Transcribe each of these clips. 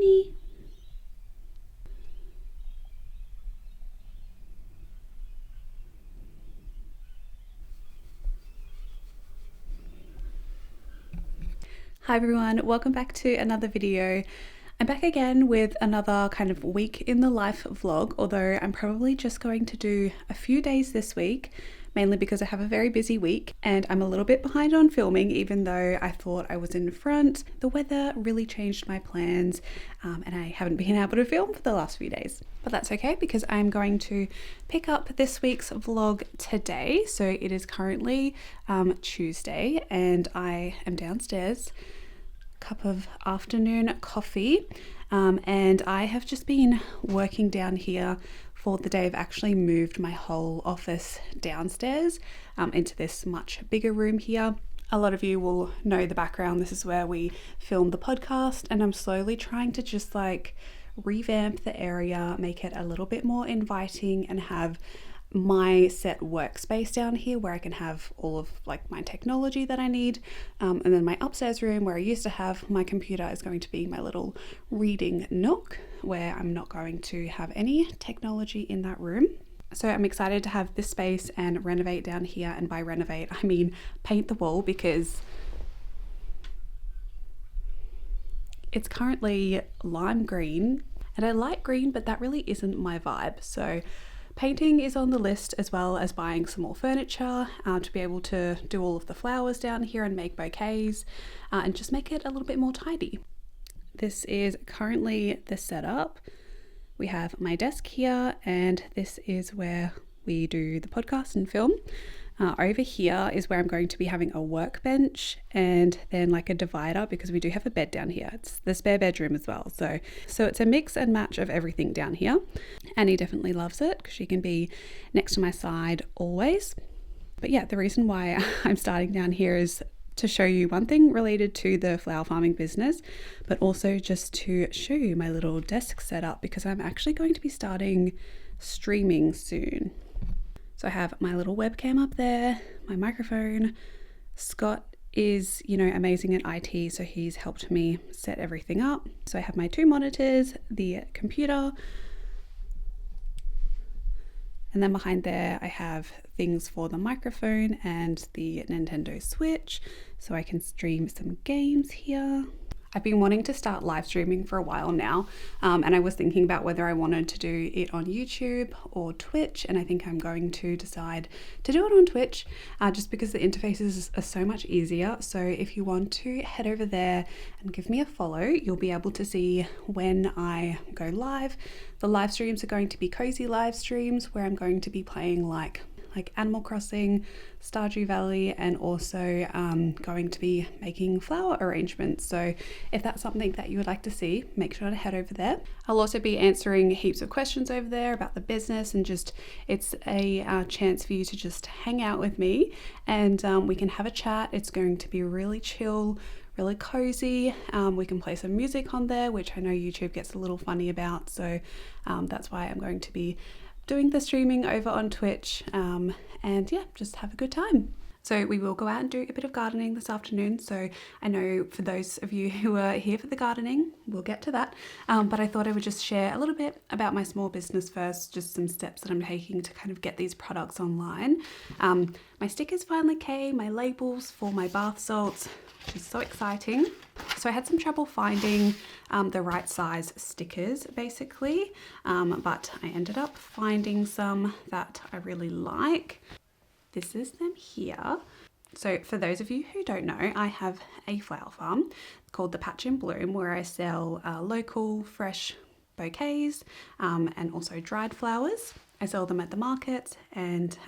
Honey. Hi everyone, welcome back to another video. I'm back again with another kind of week in the life vlog, although I'm probably just going to do a few days this week, mainly because I have a very busy week and I'm a little bit behind on filming, even though I thought I was in front. The weather really changed my plans and I haven't been able to film for the last few days. But that's okay because I'm going to pick up this week's vlog today. So it is currently Tuesday and I am downstairs, cup of afternoon coffee, and I have just been working down here for the day. I've actually moved my whole office downstairs into this much bigger room here. A lot of you will know the background. This is where we film the podcast, and I'm slowly trying to just like revamp the area, make it a little bit more inviting, and have my set workspace down here where I can have all of like my technology that I need, and then my upstairs room where I used to have my computer is going to be my little reading nook where I'm not going to have any technology in that room. So I'm excited to have this space and renovate down here, and by renovate I mean paint the wall, because it's currently lime green and I like green, but that really isn't my vibe. So painting is on the list, as well as buying some more furniture to be able to do all of the flowers down here and make bouquets and just make it a little bit more tidy. This is currently the setup. We have my desk here, and this is where we do the podcast and film. Over here is where I'm going to be having a workbench and then like a divider, because we do have a bed down here. It's the spare bedroom as well. So it's a mix and match of everything down here. Annie definitely loves it because she can be next to my side always. But yeah, the reason why I'm starting down here is to show you one thing related to the flower farming business, but also just to show you my little desk setup, because I'm actually going to be starting streaming soon. So I have my little webcam up there, my microphone. Scott is, amazing at IT, so he's helped me set everything up. So I have my two monitors, the computer, and then behind there I have things for the microphone and the Nintendo Switch, so I can stream some games here. I've been wanting to start live streaming for a while now, and I was thinking about whether I wanted to do it on YouTube or Twitch, and I think I'm going to decide to do it on Twitch just because the interfaces are so much easier. So if you want to head over there and give me a follow, you'll be able to see when I go live. The live streams are going to be cozy live streams where I'm going to be playing like Animal Crossing, Stardew Valley, and also going to be making flower arrangements. So if that's something that you would like to see, make sure to head over there. I'll also be answering heaps of questions over there about the business, and just it's a chance for you to just hang out with me, and we can have a chat. It's going to be really chill, really cozy. We can play some music on there, which I know YouTube gets a little funny about, so that's why I'm going to be doing the streaming over on Twitch, and yeah, just have a good time. So we will go out and do a bit of gardening this afternoon. So I know for those of you who are here for the gardening, we'll get to that. But I thought I would just share a little bit about my small business first, just some steps that I'm taking to kind of get these products online. My stickers finally came, my labels for my bath salts, which is so exciting. So I had some trouble finding the right size stickers basically, but I ended up finding some that I really like. This is them here. So for those of you who don't know, I have a flower farm called the Patch in Bloom, where I sell local fresh bouquets and also dried flowers. I sell them at the market, and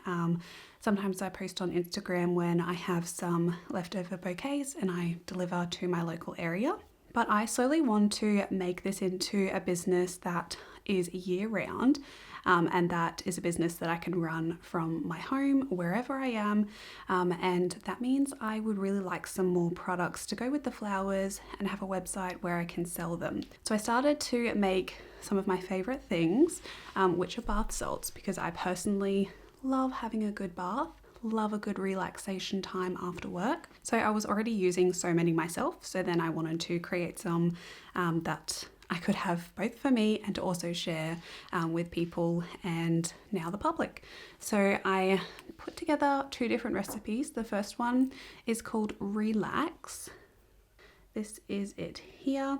sometimes I post on Instagram when I have some leftover bouquets and I deliver to my local area. But I slowly want to make this into a business that is year round, and that is a business that I can run from my home wherever I am, and that means I would really like some more products to go with the flowers and have a website where I can sell them. So I started to make some of my favorite things, which are bath salts, because I personally love having a good bath, love a good relaxation time after work. So I was already using so many myself, so then I wanted to create some that I could have both for me and to also share with people and now the public. So I put together 2 different recipes. The first one is called Relax. This is it here.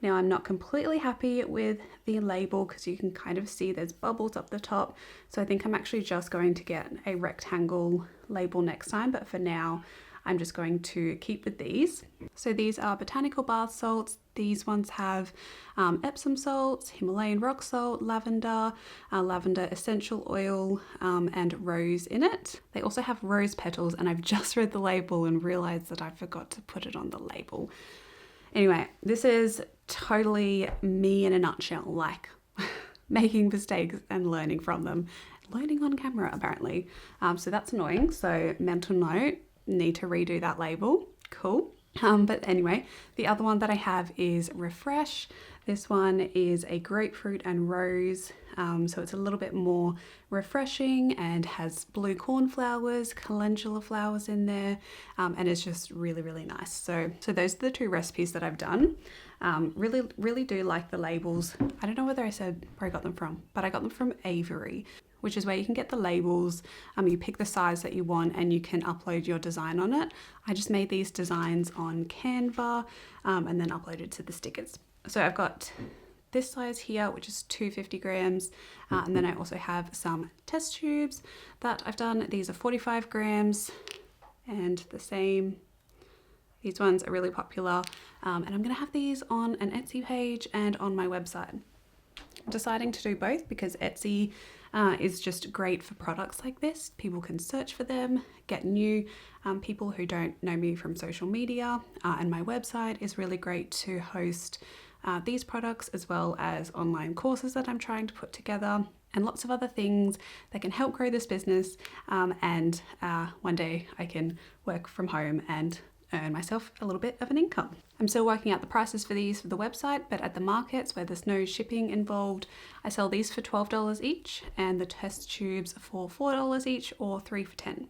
Now I'm not completely happy with the label because you can kind of see there's bubbles up the top. So I think I'm actually just going to get a rectangle label next time, but for now I'm just going to keep with these. So these are botanical bath salts. These ones have Epsom salts, Himalayan rock salt, lavender, lavender essential oil, and rose in it. They also have rose petals, and I've just read the label and realized that I forgot to put it on the label. Anyway, this is totally me in a nutshell, like making mistakes and learning from them. Learning on camera, apparently. So that's annoying. So mental note, need to redo that label. Cool. But anyway, the other one that I have is Refresh. This one is a grapefruit and rose. So it's a little bit more refreshing and has blue cornflowers, calendula flowers in there. And it's just really, really nice. So those are the 2 recipes that I've done. Really do like the labels. I don't know whether I said where I got them from, but I got them from Avery, which is where you can get the labels. You pick the size that you want and you can upload your design on it. I just made these designs on Canva and then uploaded to the stickers. So I've got this size here, which is 250 grams. And then I also have some test tubes that I've done. These are 45 grams and the same. These ones are really popular. And I'm gonna have these on an Etsy page and on my website. I'm deciding to do both because Etsy is just great for products like this. People can search for them, get new people who don't know me from social media, and my website is really great to host these products as well as online courses that I'm trying to put together and lots of other things that can help grow this business, and one day I can work from home and earn myself a little bit of an income. I'm still working out the prices for these for the website, but at the markets where there's no shipping involved, I sell these for $12 each and the test tubes for $4 each or 3 for $10.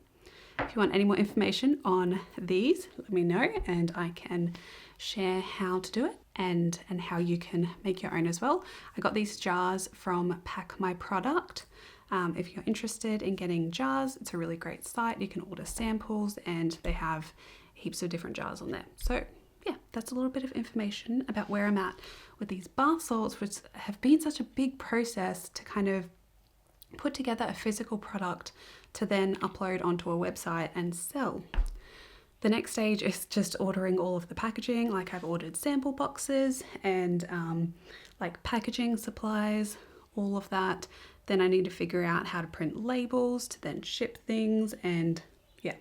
If you want any more information on these, let me know and I can share how to do it and how you can make your own as well. I got these jars from Pack My Product. If you're interested in getting jars, it's a really great site. You can order samples and they have heaps of different jars on there. So yeah, that's a little bit of information about where I'm at with these bath salts, which have been such a big process to kind of put together a physical product to then upload onto a website and sell. The next stage is just ordering all of the packaging. Like I've ordered sample boxes and like packaging supplies, all of that. Then I need to figure out how to print labels to then ship things, and yeah,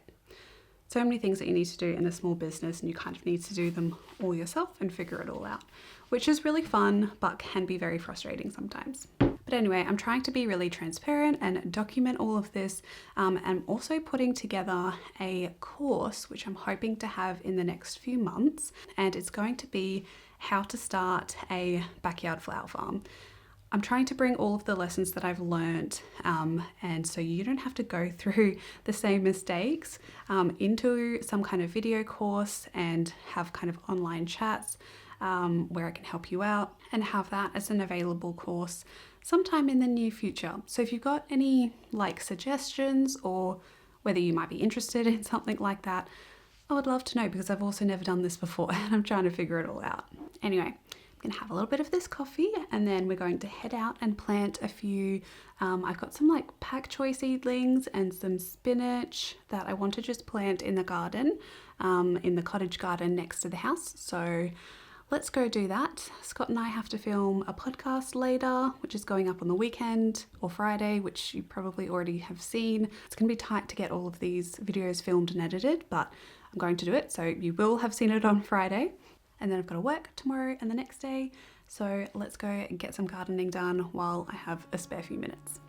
so many things that you need to do in a small business, and you kind of need to do them all yourself and figure it all out, which is really fun but can be very frustrating sometimes. But anyway, I'm trying to be really transparent and document all of this. I'm also putting together a course, which I'm hoping to have in the next few months, and it's going to be how to start a backyard flower farm. I'm trying to bring all of the lessons that I've learned, and so you don't have to go through the same mistakes, into some kind of video course and have kind of online chats where I can help you out and have that as an available course sometime in the near future. So if you've got any like suggestions or whether you might be interested in something like that, I would love to know, because I've also never done this before and I'm trying to figure it all out. Anyway, I'm gonna have a little bit of this coffee and then we're going to head out and plant a few, I've got some like pak choy seedlings and some spinach that I want to just plant in the garden, in the cottage garden next to the house. So let's go do that. Scott and I have to film a podcast later, which is going up on the weekend or Friday, which you probably already have seen. It's gonna be tight to get all of these videos filmed and edited, but I'm going to do it. So you will have seen it on Friday. And then I've got to work tomorrow and the next day. So let's go and get some gardening done while I have a spare few minutes.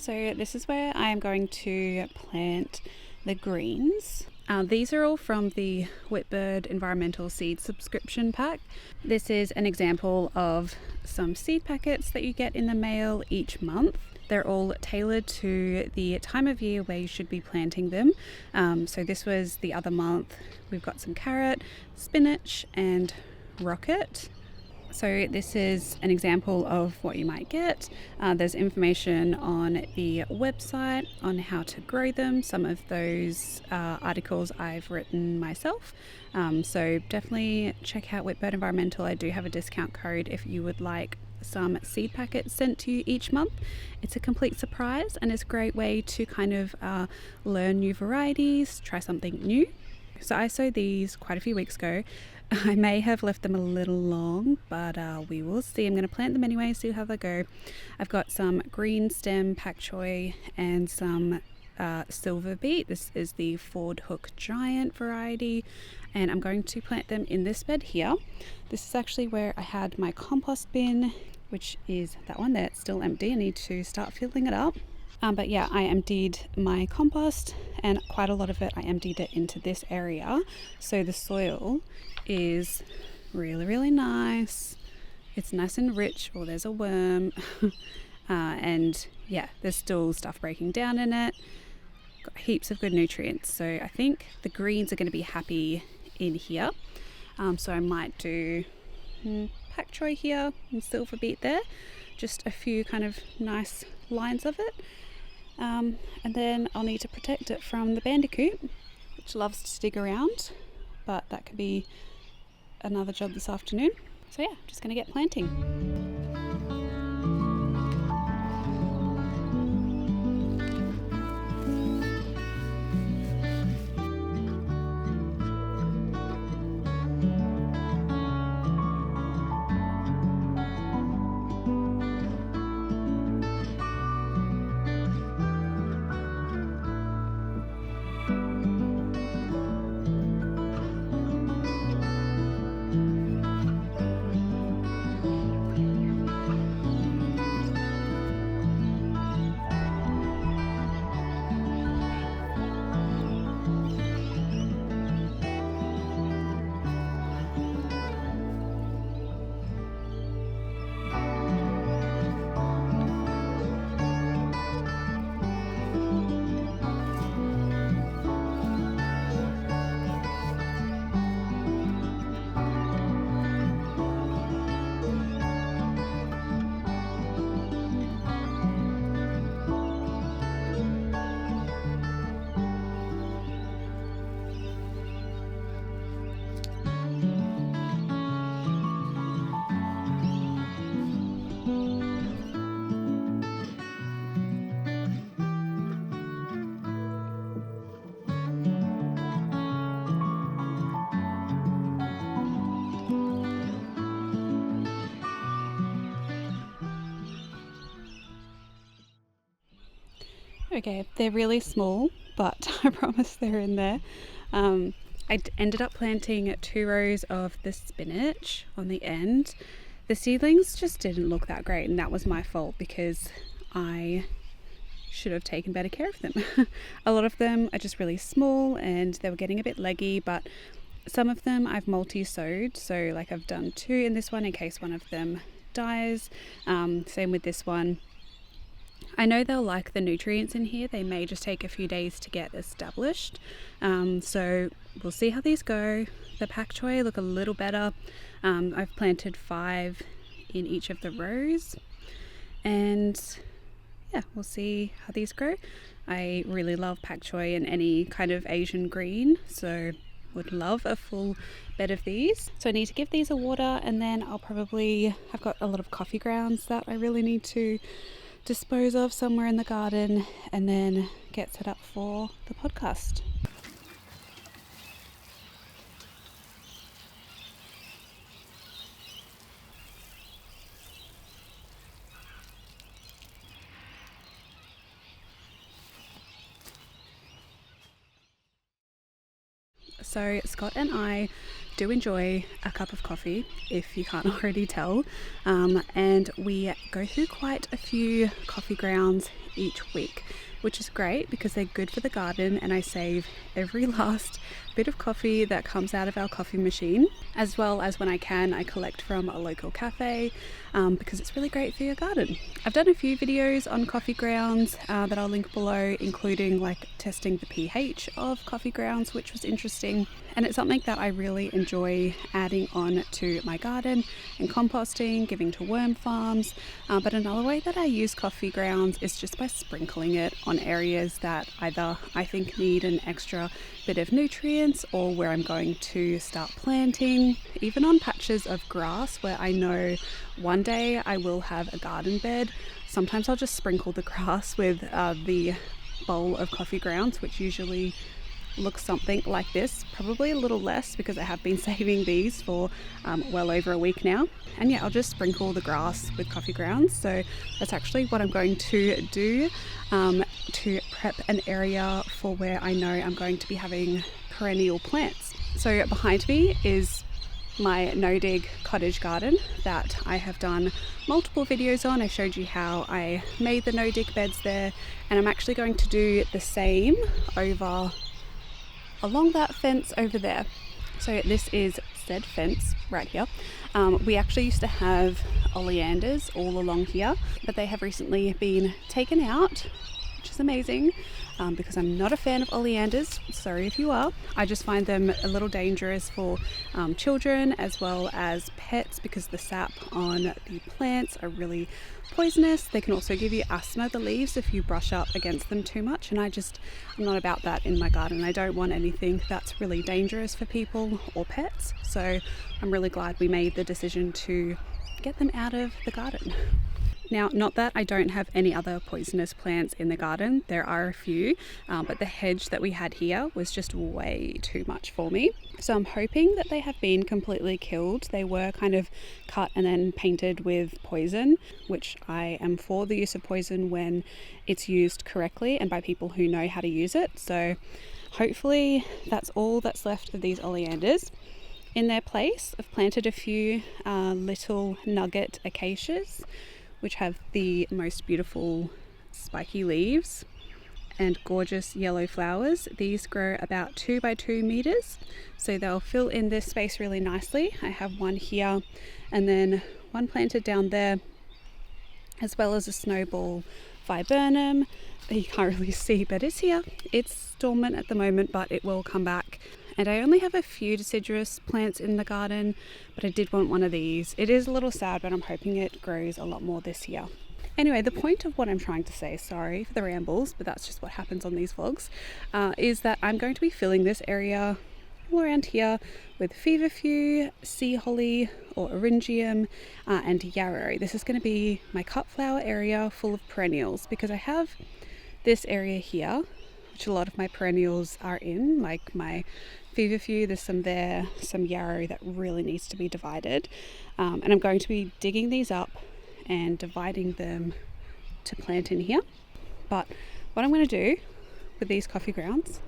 So this is where I am going to plant the greens. These are all from the Whitbird Environmental Seed Subscription Pack. This is an example of some seed packets that you get in the mail each month. They're all tailored to the time of year where you should be planting them. So this was the other month. We've got some carrot, spinach and rocket. So this is an example of what you might get. There's information on the website on how to grow them. Some of those articles I've written myself. So definitely check out Whitbird Environmental. I do have a discount code if you would like some seed packets sent to you each month. It's a complete surprise and it's a great way to kind of learn new varieties, try something new. So I sowed these quite a few weeks ago. I may have left them a little long, but we will see. I'm going to plant them anyway, see how they go. I've got some green stem pak choi and some silver beet. This is the Ford Hook Giant variety, and I'm going to plant them in this bed here. This is actually where I had my compost bin, which is that one there. It's still empty. I need to start filling it up. But yeah, I emptied my compost, and quite a lot of it I emptied it into this area. So the soil is really nice. It's nice and rich. Oh, there's a worm. And yeah, there's still stuff breaking down in it. Got heaps of good nutrients. So I think the greens are going to be happy in here. So I might do pak choi here and silver beet there. Just a few kind of nice lines of it. And then I'll need to protect it from the bandicoot, which loves to dig around, but that could be another job this afternoon. So yeah, just going to get planting. Okay, they're really small, but I promise they're in there. I ended up planting 2 rows of the spinach on the end. The seedlings just didn't look that great, and that was my fault because I should have taken better care of them. A lot of them are just really small and they were getting a bit leggy, but some of them I've multi-sowed, so like I've done 2 in this one in case one of them dies. Same with this one. I know they'll like the nutrients in here. They may just take a few days to get established. So we'll see how these go. The pak choi look a little better. I've planted 5 in each of the rows. And yeah, we'll see how these grow. I really love pak choi and any kind of Asian green. So would love a full bed of these. So I need to give these a water, and then I've got a lot of coffee grounds that I really need to dispose of somewhere in the garden, and then get set up for the podcast. So Scott and I do enjoy a cup of coffee, if you can't already tell, and we go through quite a few coffee grounds each week, which is great because they're good for the garden, and I save every last bit of coffee that comes out of our coffee machine, as well as when I can, I collect from a local cafe because it's really great for your garden. I've done a few videos on coffee grounds that I'll link below, including like testing the pH of coffee grounds, which was interesting, and it's something that I really enjoy adding on to my garden and composting, giving to worm farms. But another way that I use coffee grounds is just by sprinkling it on areas that either I think need an extra bit of nutrients or where I'm going to start planting, even on patches of grass where I know one day I will have a garden bed. Sometimes I'll just sprinkle the grass with the bowl of coffee grounds, which usually looks something like this, probably a little less because I have been saving these for well over a week now. And yeah, I'll just sprinkle the grass with coffee grounds. So that's actually what I'm going to do to prep an area for where I know I'm going to be having perennial plants. So behind me is my no-dig cottage garden that I have done multiple videos on. I showed you how I made the no-dig beds there, and I'm actually going to do the same over along that fence over there. So this is said fence right here. We actually used to have oleanders all along here, but they have recently been taken out, which is amazing because I'm not a fan of oleanders. Sorry if you are. I just find them a little dangerous for children as well as pets because the sap on the plants are really poisonous. They can also give you asthma, the leaves, if you brush up against them too much, and I'm not about that in my garden. I don't want anything that's really dangerous for people or pets, so I'm really glad we made the decision to get them out of the garden. Now, not that I don't have any other poisonous plants in the garden, there are a few, but the hedge that we had here was just way too much for me. So I'm hoping that they have been completely killed. They were kind of cut and then painted with poison, which I am for the use of poison when it's used correctly and by people who know how to use it. So hopefully that's all that's left of these oleanders. In their place, I've planted a few little nugget acacias, which have the most beautiful spiky leaves and gorgeous yellow flowers. These grow about 2 by 2 meters, so they'll fill in this space really nicely. I have one here and then one planted down there, as well as a snowball viburnum that you can't really see, but it's here. It's dormant at the moment, but it will come back. And I only have a few deciduous plants in the garden, but I did want one of these. It is a little sad, but I'm hoping it grows a lot more this year. Anyway, the point of what I'm trying to say, sorry for the rambles, but that's just what happens on these vlogs, is that I'm going to be filling this area all around here with feverfew, sea holly or eryngium, and yarrow. This is going to be my cut flower area full of perennials because I have this area here, which a lot of my perennials are in, like my feverfew, there's some there, some yarrow that really needs to be divided, and I'm going to be digging these up and dividing them to plant in here. But what I'm going to do with these coffee grounds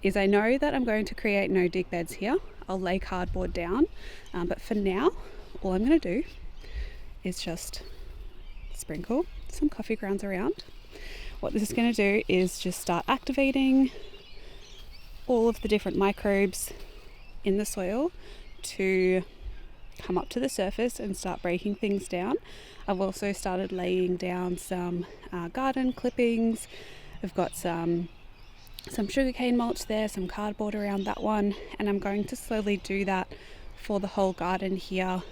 is I know that I'm going to create no dig beds here. I'll lay cardboard down, but for now all I'm going to do is just sprinkle some coffee grounds around. What this is going to do is just start activating all of the different microbes in the soil to come up to the surface and start breaking things down. I've also started laying down some garden clippings. I've got some sugarcane mulch there, some cardboard around that one, and I'm going to slowly do that for the whole garden here.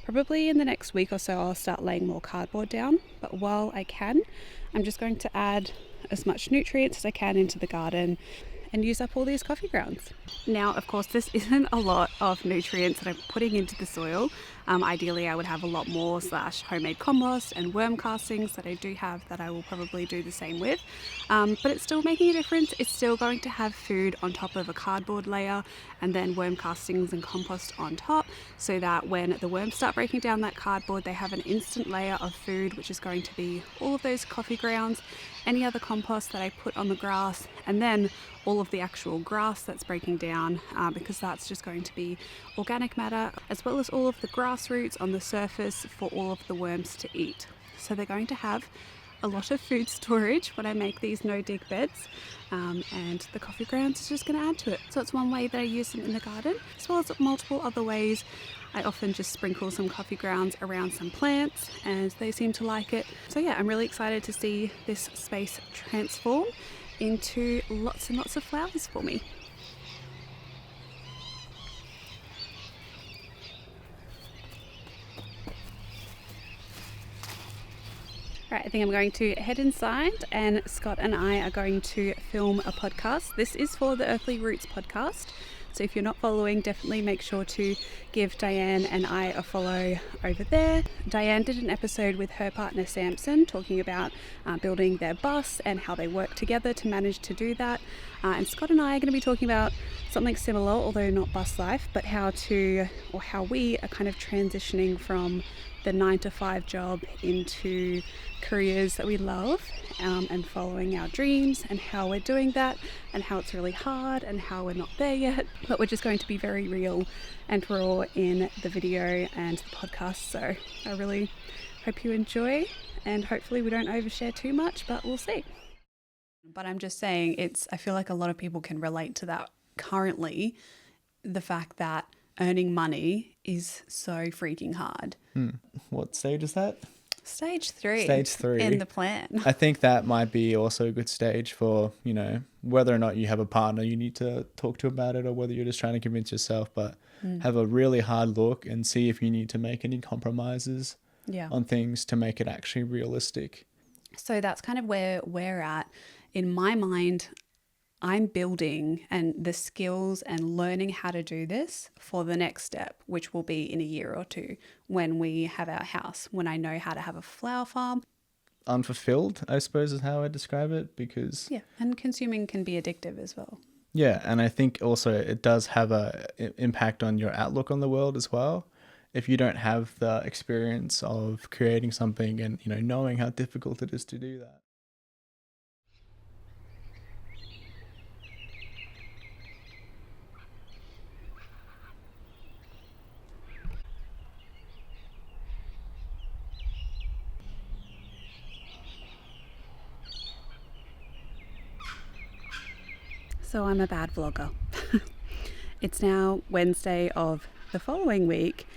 Probably in the next week or so I'll start laying more cardboard down, but while I can, I'm just going to add as much nutrients as I can into the garden and use up all these coffee grounds. Now, of course, this isn't a lot of nutrients that I'm putting into the soil. Ideally, I would have a lot more / homemade compost and worm castings that I do have that I will probably do the same with. But it's still making a difference. It's still going to have food on top of a cardboard layer and then worm castings and compost on top, so that when the worms start breaking down that cardboard, they have an instant layer of food, which is going to be all of those coffee grounds. any other compost that I put on the grass, and then all of the actual grass that's breaking down, because that's just going to be organic matter, as well as all of the grass roots on the surface for all of the worms to eat. So they're going to have a lot of food storage when I make these no dig beds, and the coffee grounds is just going to add to it. So it's one way that I use them in the garden, as well as multiple other ways. I often just sprinkle some coffee grounds around some plants and they seem to like it. So yeah, I'm really excited to see this space transform into lots and lots of flowers for me. Right, I think I'm going to head inside, and Scott and I are going to film a podcast. This is for the Earthly Roots podcast. So if you're not following, definitely make sure to give Diane and I a follow over there. Diane did an episode with her partner Samson talking about building their bus and how they work together to manage to do that. And Scott and I are going to be talking about something similar, although not bus life, but how we are kind of transitioning from the 9-to-5 job into careers that we love, and following our dreams, and how we're doing that, and how it's really hard, and how we're not there yet. But we're just going to be very real and raw in the video and the podcast. So I really hope you enjoy, and hopefully we don't overshare too much, but we'll see. But I'm just saying, I feel like a lot of people can relate to that currently, the fact that earning money is so freaking hard. What stage is that? Stage 3. Stage 3. In the plan. I think that might be also a good stage for, whether or not you have a partner you need to talk to about it, or whether you're just trying to convince yourself, but have a really hard look and see if you need to make any compromises on things to make it actually realistic. So that's kind of where we're at. In my mind, I'm building and the skills and learning how to do this for the next step, which will be in a year or two when we have our house, when I know how to have a flower farm. Unfulfilled, I suppose, is how I describe it, because... Yeah, and consuming can be addictive as well. Yeah, and I think also it does have a impact on your outlook on the world as well. If you don't have the experience of creating something and, knowing how difficult it is to do that. So I'm a bad vlogger. It's now Wednesday of the following week.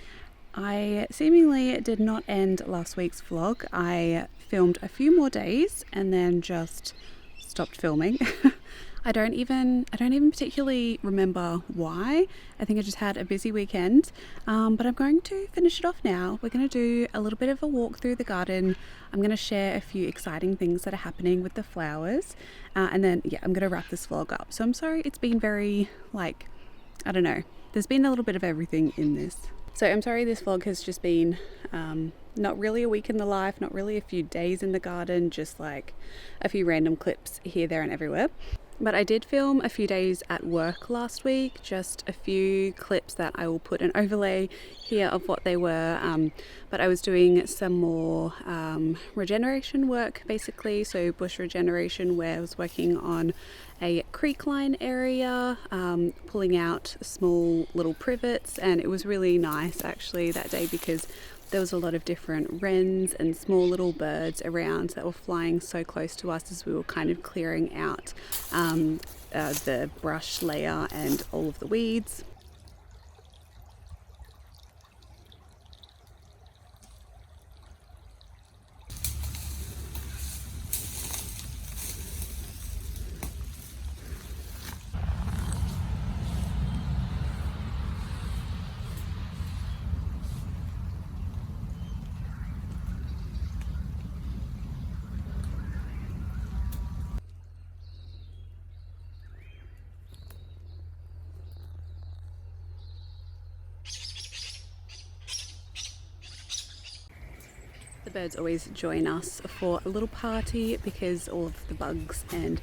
I seemingly did not end last week's vlog. I filmed a few more days and then just stopped filming. I don't even particularly remember why. I think I just had a busy weekend, but I'm going to finish it off now. We're going to do a little bit of a walk through the garden. I'm going to share a few exciting things that are happening with the flowers, and then I'm going to wrap this vlog up. So I'm sorry it's been very, I don't know, there's been a little bit of everything in this. So I'm sorry this vlog has just been not really a week in the life, not really a few days in the garden, just like a few random clips here, there and everywhere. But I did film a few days at work last week, just a few clips that I will put an overlay here of what they were. But I was doing some more regeneration work, basically, so bush regeneration, where I was working on a creek line area, pulling out small little privets, and it was really nice actually that day because there was a lot of different wrens and small little birds around that were flying so close to us as we were kind of clearing out the brush layer and all of the weeds. The birds always join us for a little party because all of the bugs and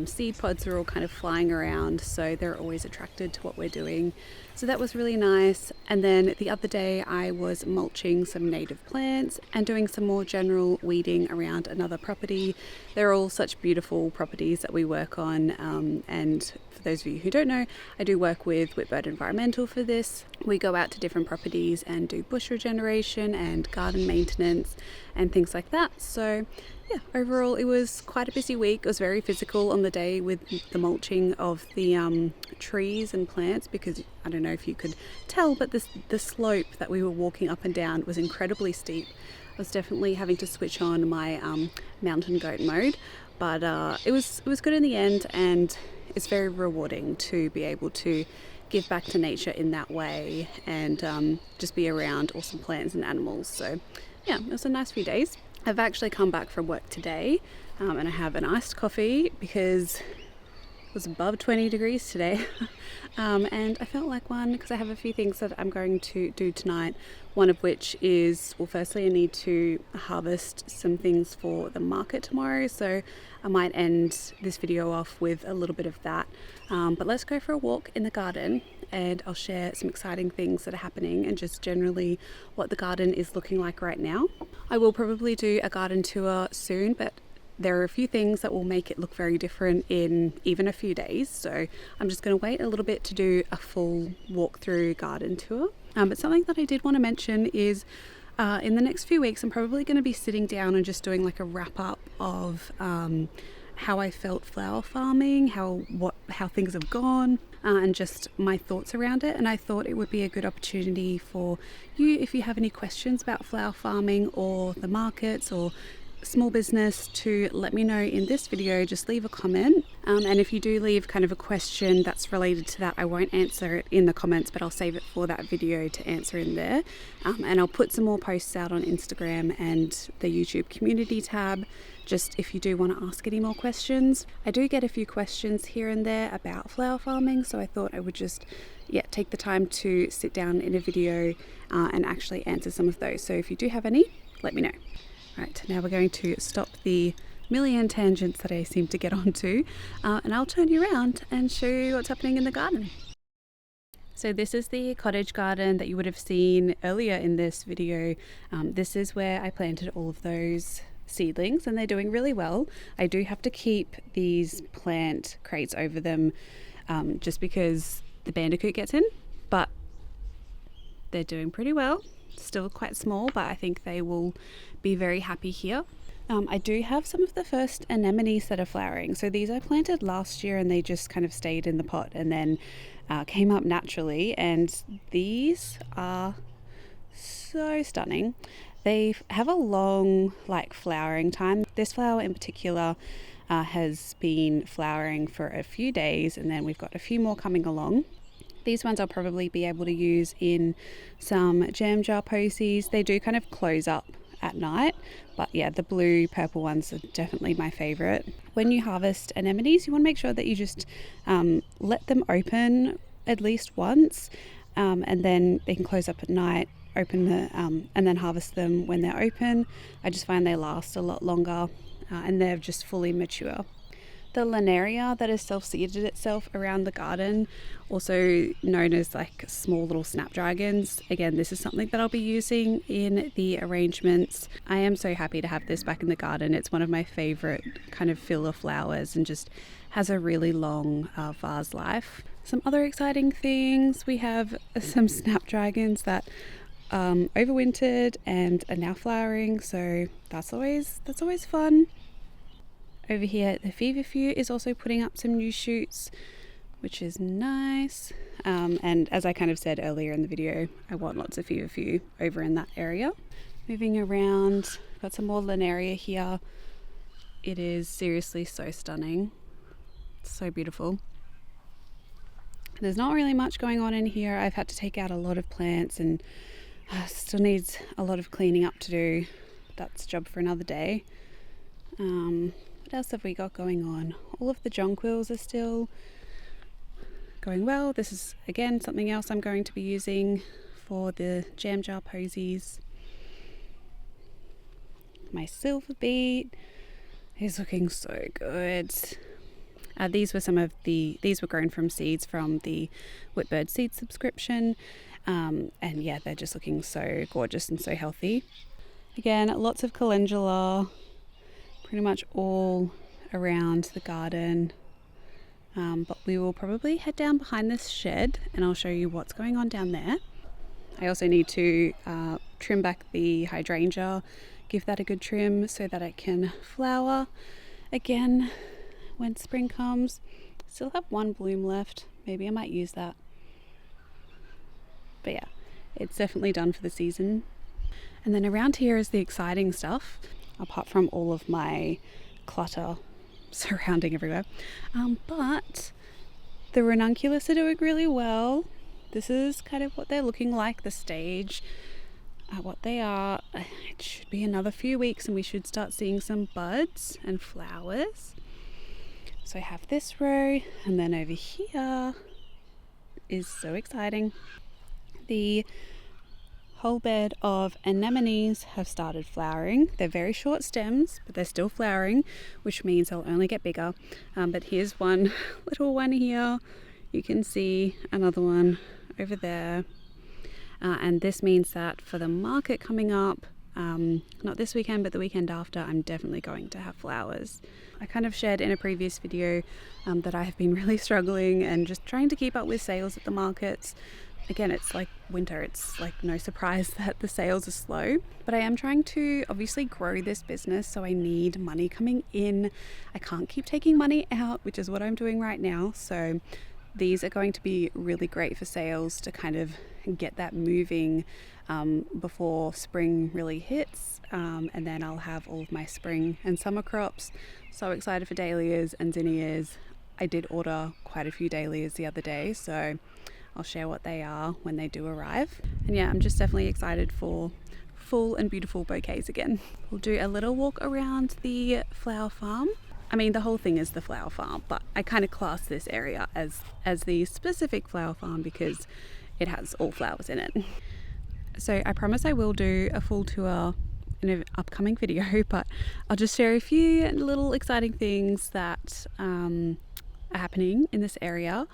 seed pods are all kind of flying around, so they're always attracted to what we're doing. So that was really nice. And then the other day I was mulching some native plants and doing some more general weeding around another property. They're all such beautiful properties that we work on. And for those of you who don't know, I do work with Whitbird Environmental for this. We go out to different properties and do bush regeneration and garden maintenance and things like that. So yeah, overall it was quite a busy week. It was very physical on the day with the mulching of the trees and plants, because I don't know if you could tell, but the slope that we were walking up and down was incredibly steep. I was definitely having to switch on my mountain goat mode, but it was good in the end, and it's very rewarding to be able to give back to nature in that way and just be around awesome plants and animals. So yeah, it was a nice few days. I've actually come back from work today and I have an iced coffee because it was above 20 degrees today. And I felt like one because I have a few things that I'm going to do tonight. One of which is, well, firstly I need to harvest some things for the market tomorrow, so I might end this video off with a little bit of that. But let's go for a walk in the garden and I'll share some exciting things that are happening and just generally what the garden is looking like right now. I will probably do a garden tour soon, but there are a few things that will make it look very different in even a few days. So I'm just going to wait a little bit to do a full walkthrough garden tour. But something that I did want to mention is in the next few weeks, I'm probably going to be sitting down and just doing like a wrap up of how I felt flower farming, how things have gone, and just my thoughts around it. And I thought it would be a good opportunity for you, if you have any questions about flower farming or the markets or small business, to let me know in this video. Just leave a comment, and if you do leave kind of a question that's related to that, I won't answer it in the comments, but I'll save it for that video to answer in there. And I'll put some more posts out on Instagram and the YouTube community tab, just if you do want to ask any more questions. I do get a few questions here and there about flower farming, so I thought I would just take the time to sit down in a video and actually answer some of those. So if you do have any, let me know. Right, now we're going to stop the million tangents that I seem to get onto, and I'll turn you around and show you what's happening in the garden. So this is the cottage garden that you would have seen earlier in this video. This is where I planted all of those seedlings and they're doing really well. I do have to keep these plant crates over them just because the bandicoot gets in, but they're doing pretty well. Still quite small, but I think they will be very happy here. I do have some of the first anemones that are flowering. So these I planted last year and they just kind of stayed in the pot and then came up naturally, and these are so stunning. They have a long flowering time. This flower in particular has been flowering for a few days, and then we've got a few more coming along. These ones I'll probably be able to use in some jam jar posies. They do kind of close up at night, but yeah, the blue purple ones are definitely my favorite. When you harvest anemones, you want to make sure that you just let them open at least once, and then they can close up at night, open the and then harvest them when they're open. I just find they last a lot longer and they're just fully mature. The lanaria that has self-seeded itself around the garden, also known as small little snapdragons. Again, this is something that I'll be using in the arrangements. I am so happy to have this back in the garden. It's one of my favorite kind of filler flowers and just has a really long vase life. Some other exciting things, we have some snapdragons that overwintered and are now flowering, so that's always fun. Over here, the feverfew is also putting up some new shoots, which is nice. And as I kind of said earlier in the video, I want lots of feverfew over in that area. Moving around, got some more lanaria here. It is seriously so stunning. It's so beautiful. There's not really much going on in here. I've had to take out a lot of plants and still needs a lot of cleaning up to do. That's a job for another day. What else have we got going on? All of the jonquils are still going well. This is again something else I'm going to be using for the jam jar posies. My silver beet is looking so good. These were grown from seeds from the Whitbird seed subscription. And yeah, they're just looking so gorgeous and so healthy. Again, lots of calendula, pretty much all around the garden. But we will probably head down behind this shed and I'll show you what's going on down there. I also need to trim back the hydrangea, give that a good trim so that it can flower again when spring comes. Still have one bloom left. Maybe I might use that. But yeah, it's definitely done for the season. And then around here is the exciting stuff, apart from all of my clutter surrounding everywhere. But the ranunculus are doing really well. This is kind of what they're looking like, the stage, what they are. It should be another few weeks and we should start seeing some buds and flowers. So I have this row, and then over here is so exciting. The whole bed of anemones have started flowering. They're very short stems, but they're still flowering, which means they'll only get bigger. But here's one little one here. You can see another one over there. And this means that for the market coming up, not this weekend, but the weekend after, I'm definitely going to have flowers. I kind of shared in a previous video that I have been really struggling and just trying to keep up with sales at the markets. Again, it's like winter, it's like no surprise that the sales are slow, but I am trying to obviously grow this business, so I need money coming in. I can't keep taking money out, which is what I'm doing right now. So these are going to be really great for sales to kind of get that moving before spring really hits, and then I'll have all of my spring and summer crops. So excited for dahlias and zinnias. I did order quite a few dahlias the other day, so I'll share what they are when they do arrive. And yeah, I'm just definitely excited for full and beautiful bouquets again. We'll do a little walk around the flower farm. I mean, the whole thing is the flower farm, but I kind of class this area as the specific flower farm because it has all flowers in it. So I promise I will do a full tour in an upcoming video, but I'll just share a few little exciting things that are happening in this area.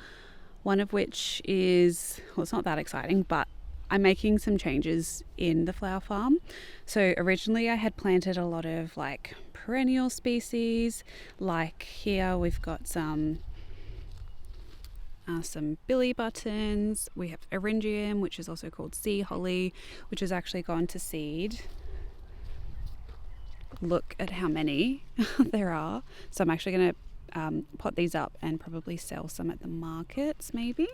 One of which is, well, it's not that exciting, but I'm making some changes in the flower farm. So originally I had planted a lot of like perennial species. Like here we've got some billy buttons. We have Eryngium, which is also called sea holly, which has actually gone to seed. Look at how many there are. So I'm actually going to pot these up and probably sell some at the markets maybe.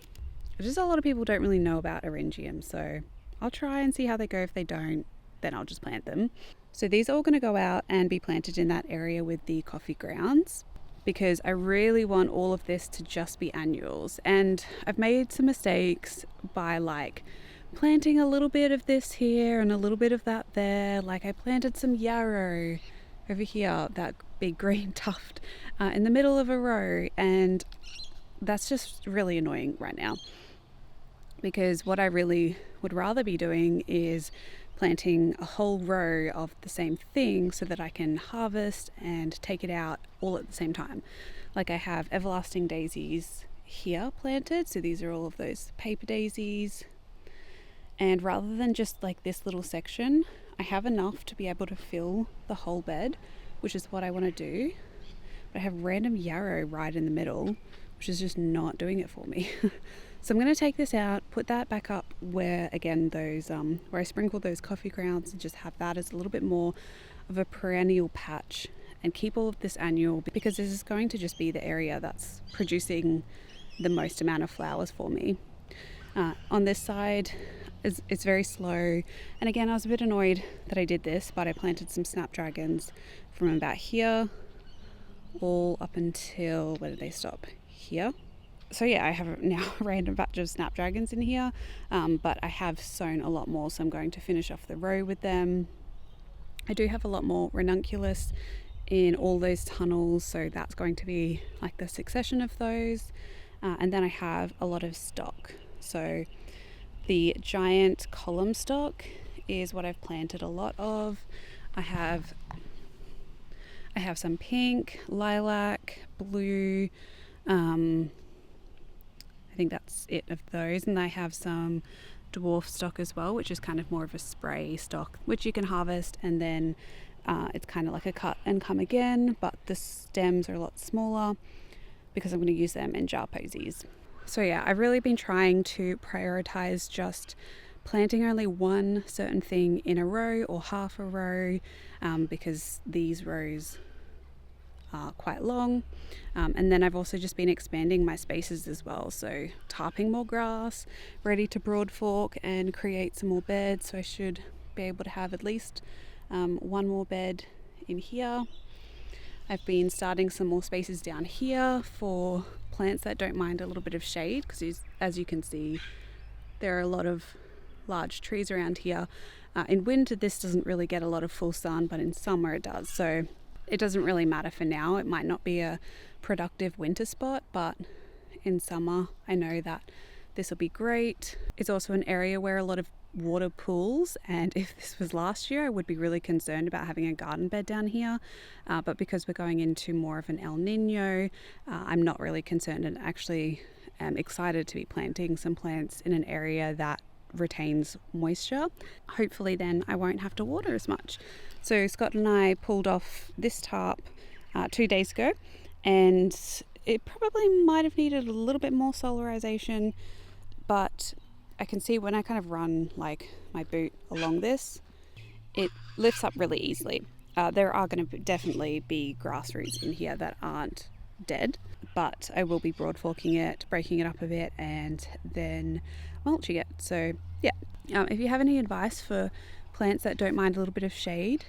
Just a lot of people don't really know about Eryngium, so I'll try and see how they go. If they don't, then I'll just plant them. So these are all going to go out and be planted in that area with the coffee grounds, because I really want all of this to just be annuals. And I've made some mistakes by like planting a little bit of this here and a little bit of that there. Like I planted some yarrow over here, that big green tuft in the middle of a row, and that's just really annoying right now, because what I really would rather be doing is planting a whole row of the same thing so that I can harvest and take it out all at the same time. Like I have everlasting daisies here planted, so these are all of those paper daisies, and rather than just like this little section, I have enough to be able to fill the whole bed, which is what I want to do. But I have random yarrow right in the middle, which is just not doing it for me. So I'm going to take this out, put that back up where, again, those where I sprinkled those coffee grounds, and just have that as a little bit more of a perennial patch, and keep all of this annual, because this is going to just be the area that's producing the most amount of flowers for me. On this side, it's very slow, and again, I was a bit annoyed that I did this, but I planted some snapdragons from about here all up until, where did they stop? Here. So yeah, I have now a random batch of snapdragons in here, but I have sown a lot more, so I'm going to finish off the row with them. I do have a lot more ranunculus in all those tunnels, so that's going to be like the succession of those. And then I have a lot of stock. So the giant column stock is what I've planted a lot of. I have some pink, lilac, blue, I think that's it of those. And I have some dwarf stock as well, which is kind of more of a spray stock, which you can harvest, and then it's kind of like a cut and come again, but the stems are a lot smaller because I'm going to use them in jar posies. So yeah, I've really been trying to prioritize just planting only one certain thing in a row or half a row, because these rows are quite long, and then I've also just been expanding my spaces as well, so tarping more grass, ready to broad fork and create some more beds. So I should be able to have at least one more bed in here. I've been starting some more spaces down here for plants that don't mind a little bit of shade, because as you can see, there are a lot of large trees around here. In winter this doesn't really get a lot of full sun, but in summer it does, so it doesn't really matter for now. It might not be a productive winter spot, but in summer I know that this will be great. It's also an area where a lot of water pools, and if this was last year I would be really concerned about having a garden bed down here, but because we're going into more of an El Nino, I'm not really concerned, and actually am excited to be planting some plants in an area that retains moisture. Hopefully then I won't have to water as much. So Scott and I pulled off this tarp 2 days ago, and it probably might have needed a little bit more solarization, but I can see when I kind of run like my boot along this, it lifts up really easily. There are going to definitely be grass roots in here that aren't dead, but I will be broad forking it, breaking it up a bit, and then mulching it. So yeah, if you have any advice for plants that don't mind a little bit of shade,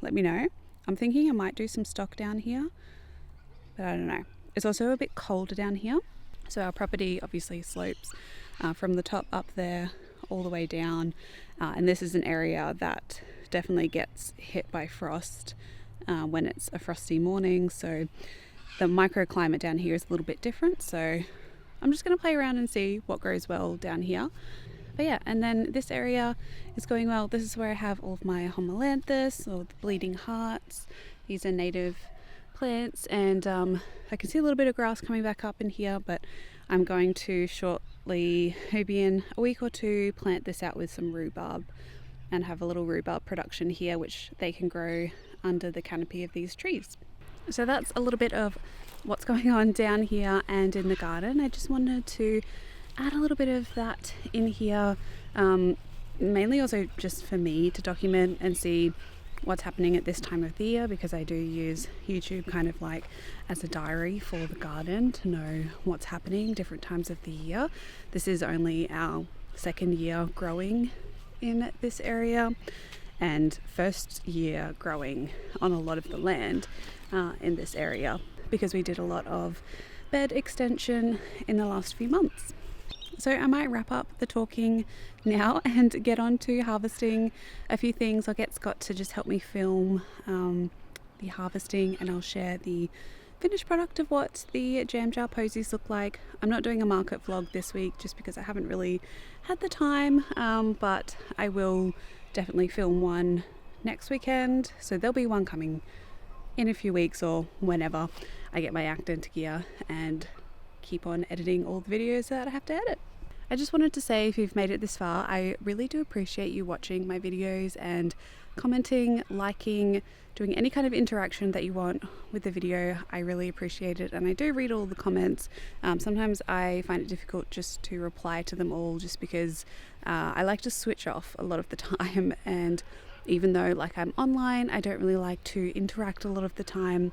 let me know. I'm thinking I might do some stock down here, but I don't know. It's also a bit colder down here, so our property obviously slopes from the top up there all the way down, and this is an area that definitely gets hit by frost when it's a frosty morning, so the microclimate down here is a little bit different. So I'm just going to play around and see what grows well down here. But yeah, and then this area is going well. This is where I have all of my homolanthus, or the bleeding hearts. These are native plants, and I can see a little bit of grass coming back up in here, but I'm going to shortly, maybe in a week or two, plant this out with some rhubarb and have a little rhubarb production here, which they can grow under the canopy of these trees. So that's a little bit of what's going on down here and in the garden. I just wanted to add a little bit of that in here, mainly also just for me to document and see what's happening at this time of the year, because I do use YouTube kind of like as a diary for the garden to know what's happening different times of the year. This is only our second year growing in this area, and first year growing on a lot of the land in this area, because we did a lot of bed extension in the last few months. So I might wrap up the talking now and get on to harvesting a few things. I'll get Scott to just help me film the harvesting, and I'll share the finished product of what the jam jar posies look like. I'm not doing a market vlog this week just because I haven't really had the time, but I will definitely film one next weekend. So there'll be one coming in a few weeks, or whenever I get my act into gear and keep on editing all the videos that I have to edit. I just wanted to say, if you've made it this far, I really do appreciate you watching my videos and commenting, liking, doing any kind of interaction that you want with the video. I really appreciate it, and I do read all the comments. Sometimes I find it difficult just to reply to them all, just because I like to switch off a lot of the time, and even though like I'm online, I don't really like to interact a lot of the time.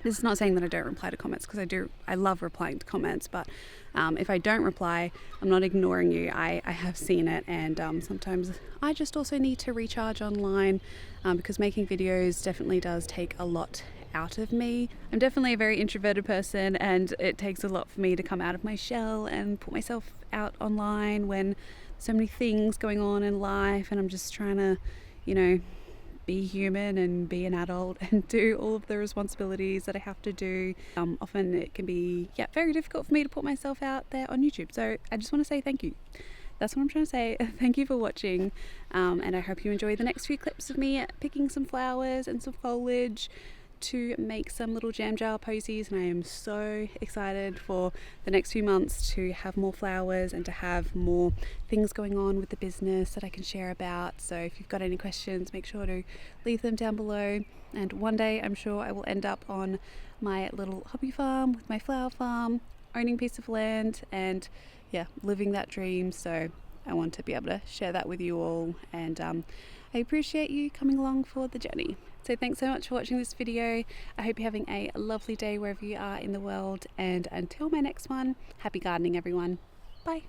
This is not saying that I don't reply to comments, because I love replying to comments, but if I don't reply, I'm not ignoring you. I have seen it, and sometimes I just also need to recharge online, because making videos definitely does take a lot out of me. I'm definitely a very introverted person, and it takes a lot for me to come out of my shell and put myself out online when so many things going on in life, and I'm just trying to, be human and be an adult and do all of the responsibilities that I have to do. Often it can be very difficult for me to put myself out there on YouTube. So I just want to say thank you. That's what I'm trying to say. Thank you for watching, and I hope you enjoy the next few clips of me picking some flowers and some foliage to make some little jam jar posies, and I am so excited for the next few months to have more flowers and to have more things going on with the business that I can share about. So if you've got any questions, make sure to leave them down below, and one day I'm sure I will end up on my little hobby farm with my flower farm, owning a piece of land, and yeah, living that dream. So I want to be able to share that with you all, and I appreciate you coming along for the journey. So thanks so much for watching this video. I hope you're having a lovely day wherever you are in the world, and until my next one, happy gardening everyone. Bye.